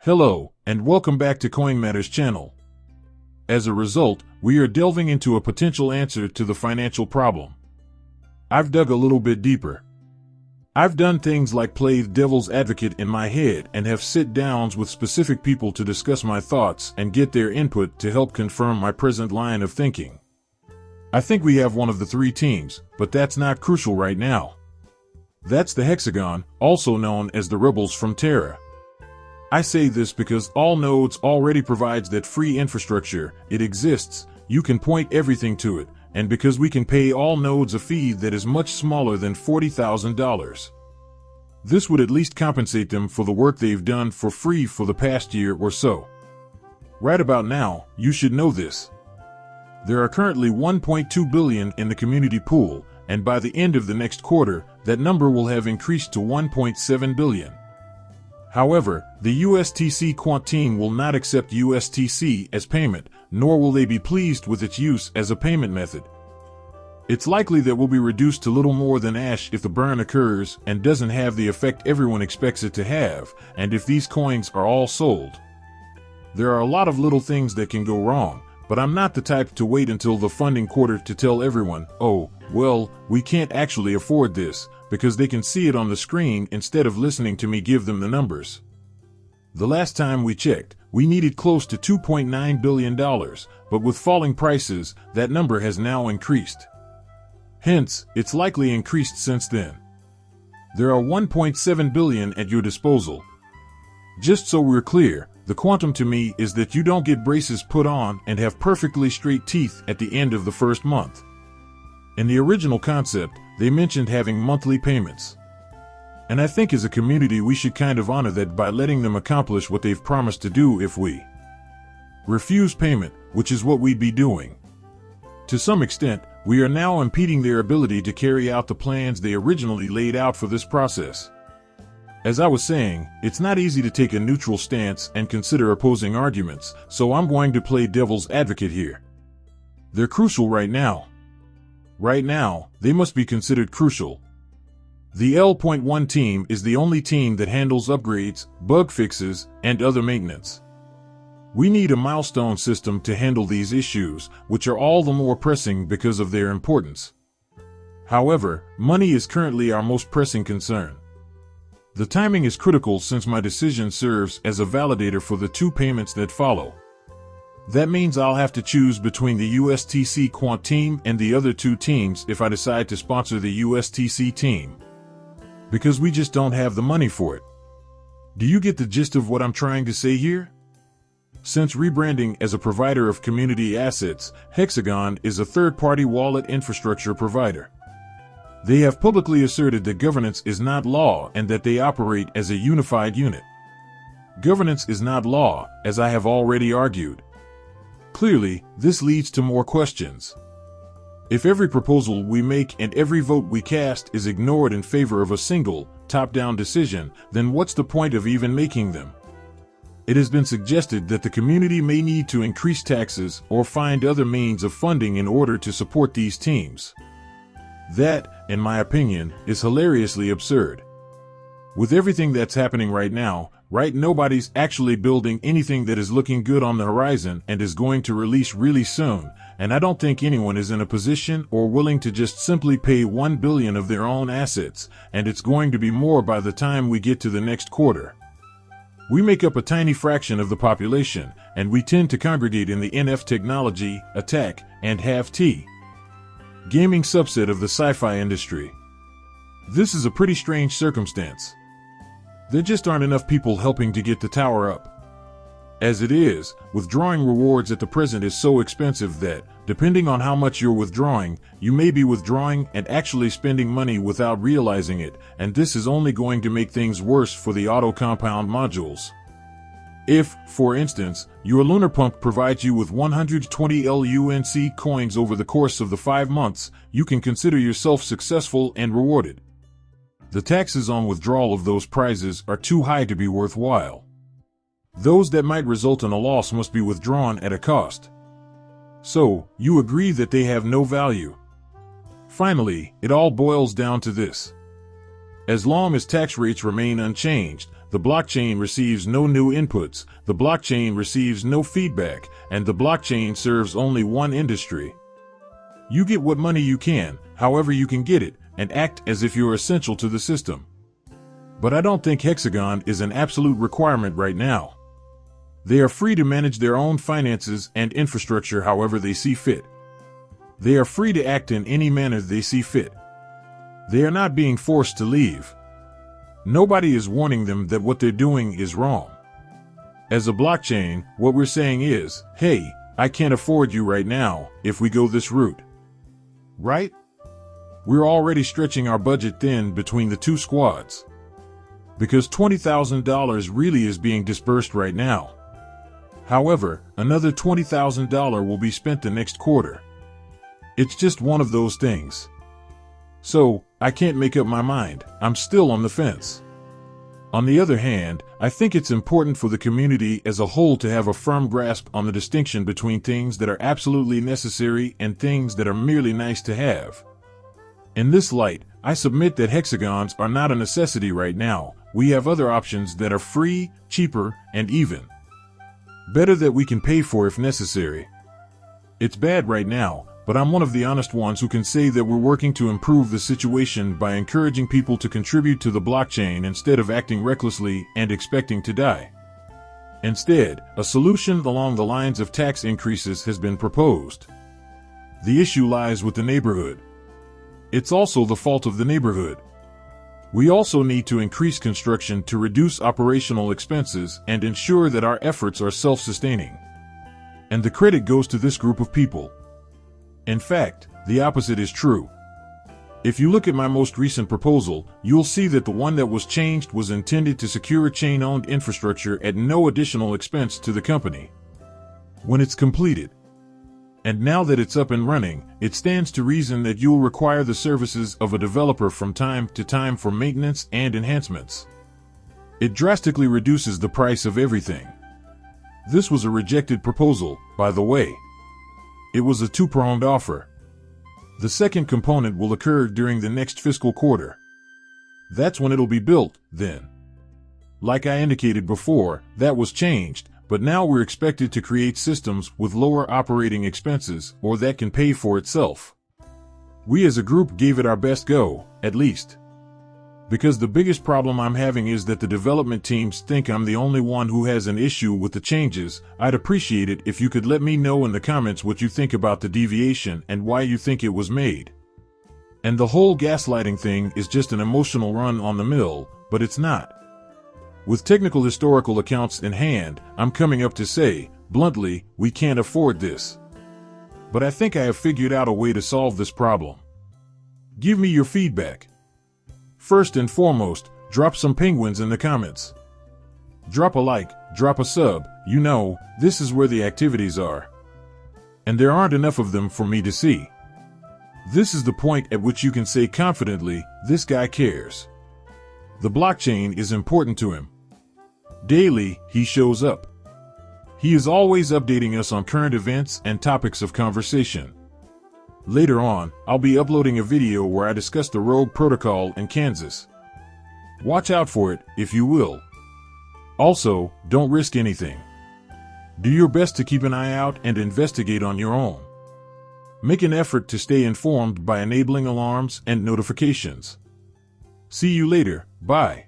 Hello, and welcome back to Coin Matters channel. As a result, we are delving into a potential answer to the financial problem. I've dug a little bit deeper. I've done things like play devil's advocate in my head and have sit-downs with specific people to discuss my thoughts and get their input to help confirm my present line of thinking. I think we have one of the three teams, but that's not crucial right now. That's the Hexagon, also known as the rebels from Terra. I say this because all nodes already provides that free infrastructure, it exists, you can point everything to it, and because we can pay all nodes a fee that is much smaller than $40,000. This would at least compensate them for the work they've done for free for the past year or so. Right about now, you should know this. There are currently 1.2 billion in the community pool, and by the end of the next quarter, that number will have increased to 1.7 billion. However, the USTC Quant team will not accept USTC as payment, nor will they be pleased with its use as a payment method. It's likely that will be reduced to little more than ash if the burn occurs and doesn't have the effect everyone expects it to have, and if these coins are all sold. There are a lot of little things that can go wrong, but I'm not the type to wait until the funding quarter to tell everyone, oh, well, we can't actually afford this, because they can see it on the screen instead of listening to me give them the numbers. The last time we checked, we needed close to $2.9 billion, but with falling prices, that number has now increased. Hence, it's likely increased since then. There are 1.7 billion at your disposal. Just so we're clear, the quantum to me is that you don't get braces put on and have perfectly straight teeth at the end of the first month. In the original concept, they mentioned having monthly payments. And I think as a community we should kind of honor that by letting them accomplish what they've promised to do if we refuse payment, which is what we'd be doing. To some extent, we are now impeding their ability to carry out the plans they originally laid out for this process. As I was saying, it's not easy to take a neutral stance and consider opposing arguments, so I'm going to play devil's advocate here. They're crucial right now. Right now, they must be considered crucial. The L.1 team is the only team that handles upgrades, bug fixes, and other maintenance. We need a milestone system to handle these issues, which are all the more pressing because of their importance. However, money is currently our most pressing concern. The timing is critical since my decision serves as a validator for the two payments that follow. That means I'll have to choose between the USTC Quant team and the other two teams if I decide to sponsor the USTC team. Because we just don't have the money for it. Do you get the gist of what I'm trying to say here? Since rebranding as a provider of community assets, Hexagon is a third-party wallet infrastructure provider. They have publicly asserted that governance is not law and that they operate as a unified unit. Governance is not law, as I have already argued. Clearly, this leads to more questions. If every proposal we make and every vote we cast is ignored in favor of a single, top-down decision, then what's the point of even making them? It has been suggested that the community may need to increase taxes or find other means of funding in order to support these teams. That, in my opinion, is hilariously absurd. With everything that's happening right now, nobody's actually building anything that is looking good on the horizon and is going to release really soon, and I don't think anyone is in a position or willing to just simply pay 1 billion of their own assets, and it's going to be more by the time we get to the next quarter. We make up a tiny fraction of the population, and we tend to congregate in the NF technology, attack, and have-T gaming subset of the sci-fi industry. This is a pretty strange circumstance. There just aren't enough people helping to get the tower up. As it is, withdrawing rewards at the present is so expensive that, depending on how much you're withdrawing, you may be withdrawing and actually spending money without realizing it, and this is only going to make things worse for the auto-compound modules. If, for instance, your lunar pump provides you with 120 LUNC coins over the course of the 5 months, you can consider yourself successful and rewarded. The taxes on withdrawal of those prizes are too high to be worthwhile. Those that might result in a loss must be withdrawn at a cost. So, you agree that they have no value. Finally, it all boils down to this. As long as tax rates remain unchanged, the blockchain receives no new inputs, the blockchain receives no feedback, and the blockchain serves only one industry. You get what money you can, however you can get it, and act as if you're essential to the system. But I don't think Hexagon is an absolute requirement right now. They are free to manage their own finances and infrastructure however they see fit. They are free to act in any manner they see fit. They are not being forced to leave. Nobody is warning them that what they're doing is wrong. As a blockchain, what we're saying is, hey, I can't afford you right now if we go this route. Right? We're already stretching our budget thin between the two squads. Because $20,000 really is being dispersed right now. However, another $20,000 will be spent the next quarter. It's just one of those things. So, I can't make up my mind. I'm still on the fence. On the other hand, I think it's important for the community as a whole to have a firm grasp on the distinction between things that are absolutely necessary and things that are merely nice to have. In this light, I submit that hexagons are not a necessity right now. We have other options that are free, cheaper, and even better that we can pay for if necessary. It's bad right now, but I'm one of the honest ones who can say that we're working to improve the situation by encouraging people to contribute to the blockchain instead of acting recklessly and expecting to die. Instead, a solution along the lines of tax increases has been proposed. The issue lies with the neighborhood. It's also the fault of the neighborhood. We also need to increase construction to reduce operational expenses and ensure that our efforts are self-sustaining. And the credit goes to this group of people. In fact, the opposite is true. If you look at my most recent proposal, you'll see that the one that was changed was intended to secure chain-owned infrastructure at no additional expense to the company when it's completed. And now that it's up and running, it stands to reason that you'll require the services of a developer from time to time for maintenance and enhancements. It drastically reduces the price of everything. This was a rejected proposal, by the way. It was a two-pronged offer. The second component will occur during the next fiscal quarter. That's when it'll be built, then. Like I indicated before, that was changed, but now we're expected to create systems with lower operating expenses or that can pay for itself. We as a group gave it our best go, at least. Because the biggest problem I'm having is that the development teams think I'm the only one who has an issue with the changes. I'd appreciate it if you could let me know in the comments what you think about the deviation and why you think it was made. And the whole gaslighting thing is just an emotional run on the mill, but it's not. With technical historical accounts in hand, I'm coming up to say, bluntly, we can't afford this. But I think I have figured out a way to solve this problem. Give me your feedback. First and foremost, drop some penguins in the comments. Drop a like, drop a sub, you know, this is where the activities are. And there aren't enough of them for me to see. This is the point at which you can say confidently, this guy cares. The blockchain is important to him. Daily, he shows up. He is always updating us on current events and topics of conversation. Later on, I'll be uploading a video where I discuss the Rogue Protocol in Kansas. Watch out for it, if you will. Also, don't risk anything. Do your best to keep an eye out and investigate on your own. Make an effort to stay informed by enabling alarms and notifications. See you later, bye.